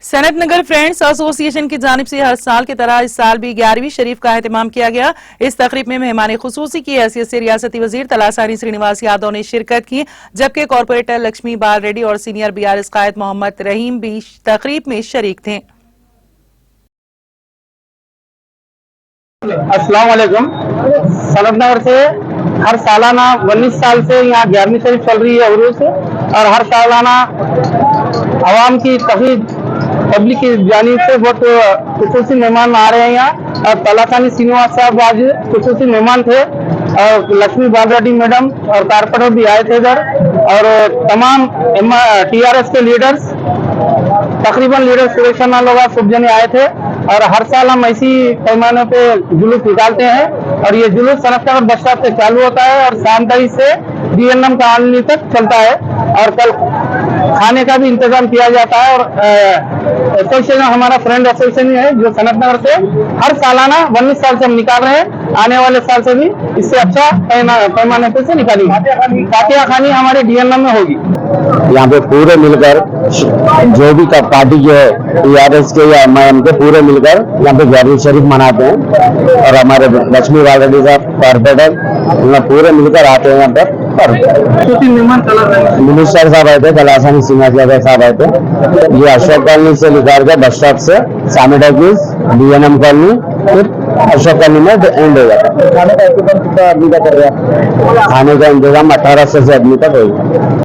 सनत नगर friends association की जानिब से हर साल की तरह इस साल भी 11वीं शरीफ का एहतमाम किया गया। इस तकरीब में मेहमान खुसूसी की हैसियत से रियासती वजीर तलासानी श्रीनिवास यादव ने शिरकत की, जबकि कॉरपोरेटर लक्ष्मी बाल रेड्डी और सीनियर BRS कायद मोहम्मद रहीम भी तकरीब में शरीक थे। अस्सलाम वालेकुम। सनत नगर से हर सालाना 19 साल से यहाँ 11वीं शरीफ चल रही है उर्दू से, और हर सालाना आवाम की पब्लिक की जानिब से बहुत खुसूसी मेहमान आ रहे हैं यहाँ। और तलासानी श्रीनिवास साहब आज खुसूसी मेहमान थे, और लक्ष्मी बाल रेड्डी मैडम और कारपोरेटर भी आए थे इधर, और तमाम TRS के लीडर्स, तकरीबन लीडर सुरेश लोग सब जने आए थे। और हर साल हम ऐसी पैमाने पे जुलूस निकालते हैं, और ये जुलूस सनत नगर बस स्टॉप से चालू होता है और शाम से DNM कॉलोनी तक चलता है। और कल खाने का भी इंतजाम किया जाता है। और एसोसिएशन हमारा फ्रेंड एसोसिएशन है जो सनत नगर से हर सालाना 19 साल से हम निकाल रहे हैं। आने वाले साल से भी इससे अच्छा पैमाने पे से निकालेंगे। फातिहा खानी हमारे DNM में होगी। यहाँ पे पूरे मिलकर जो भी पार्टी के TRS के या MIM के पूरे मिलकर यहाँ पे 11वीं शरीफ मनाते हैं, और हमारे लक्ष्मी बाल रेड्डी साहब कॉर्पोरेटर पूरे मिलकर आते हैं यहाँ पर। मिनिस्टर साहब आए थे, तलासानी श्रीनिवास यादव साहब आए थे। ये अशोक कॉलोनी से निकाल कर बस स्टॉप से सामी टॉकीज DNM कॉलोनी, फिर अशोक कॉलोनी में एंड हो जाता है। खाने का इंतजाम 1800 से आदमी तक होगा।